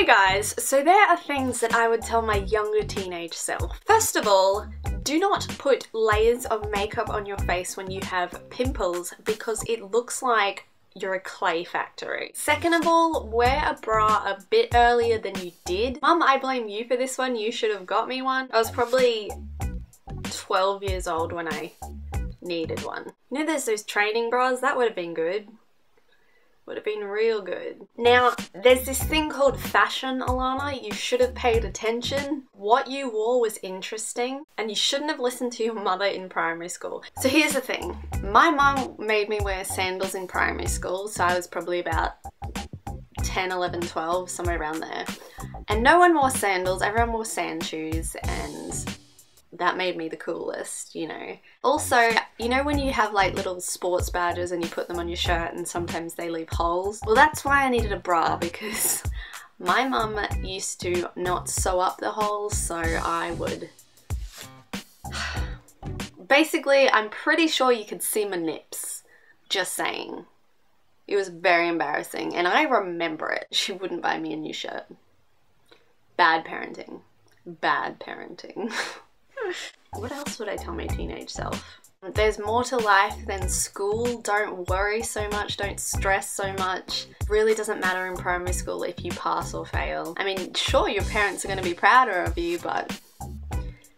Hey guys, so there are things that I would tell my younger teenage self. First of all, do not put layers of makeup on your face when you have pimples because it looks like you're a clay factory. Second of all, wear a bra a bit earlier than you did. Mum, I blame you for this one. You should have got me one. I was probably 12 years old when I needed one. You know, there's those training bras? That would have been good. Would have been real good. Now, there's this thing called fashion, Alana. You should have paid attention. What you wore was interesting, and you shouldn't have listened to your mother in primary school. So here's the thing. My mum made me wear sandals in primary school, so I was probably about 10, 11, 12, somewhere around there. And no one wore sandals, everyone wore sand shoes, and that made me the coolest, you know. Also, you know when you have like little sports badges and you put them on your shirt and sometimes they leave holes? Well, that's why I needed a bra, because my mum used to not sew up the holes, so I would... Basically, I'm pretty sure you could see my nips. Just saying. It was very embarrassing, and I remember it. She wouldn't buy me a new shirt. Bad parenting. Bad parenting. What else would I tell my teenage self? There's more to life than school. Don't worry so much. Don't stress so much. It really doesn't matter in primary school if you pass or fail. I mean, sure, your parents are going to be prouder of you, but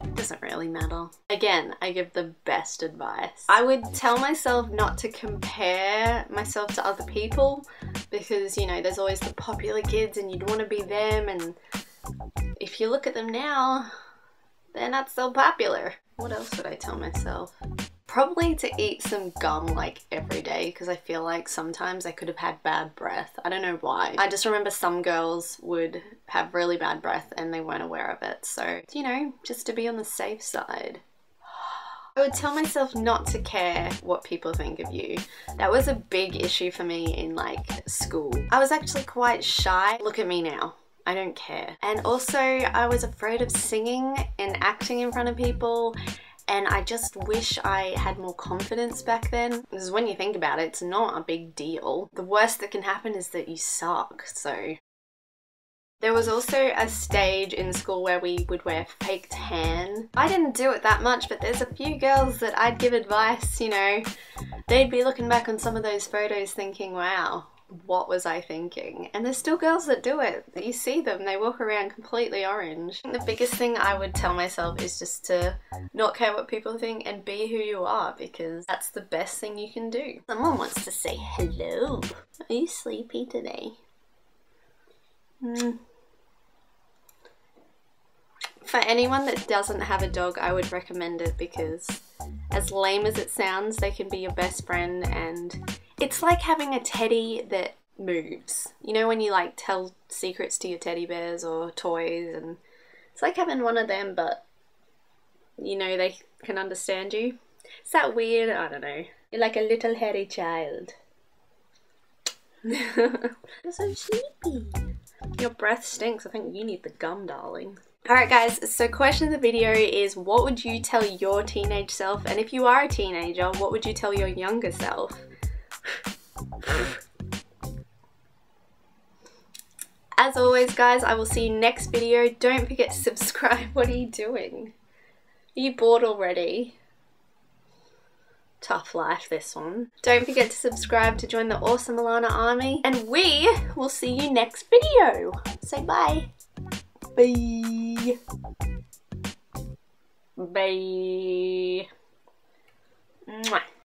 it doesn't really matter. Again, I give the best advice. I would tell myself not to compare myself to other people because, you know, there's always the popular kids and you'd want to be them, and if you look at them now, they're not so popular. What else would I tell myself? Probably to eat some gum like every day, because I feel like sometimes I could have had bad breath. I don't know why. I just remember some girls would have really bad breath and they weren't aware of it. So, you know, just to be on the safe side. I would tell myself not to care what people think of you. That was a big issue for me in like school. I was actually quite shy. Look at me now. I don't care. And also, I was afraid of singing and acting in front of people, and I just wish I had more confidence back then. Because when you think about it, it's not a big deal. The worst that can happen is that you suck, so. There was also a stage in school where we would wear fake tan. I didn't do it that much, but there's a few girls that I'd give advice, you know. They'd be looking back on some of those photos thinking, wow, what was I thinking? And there's still girls that do it. You see them, they walk around completely orange. The biggest thing I would tell myself is just to not care what people think and be who you are, because that's the best thing you can do. Someone wants to say hello. Are you sleepy today? For anyone that doesn't have a dog, I would recommend it because as lame as it sounds, they can be your best friend, and it's like having a teddy that moves. You know when you like tell secrets to your teddy bears or toys, and it's like having one of them, but you know they can understand you. Is that weird? I don't know. You're like a little hairy child. You're so sleepy. Your breath stinks. I think you need the gum, darling. Alright guys, so question of the video is, what would you tell your teenage self? And if you are a teenager, what would you tell your younger self? As always guys, I will see you next video. Don't forget to subscribe. What are you doing? Are you bored already? Tough life, this one. Don't forget to subscribe to join the Awesome Alanna army, and we will see you next video. Say bye. Bye. Bye. Mwah.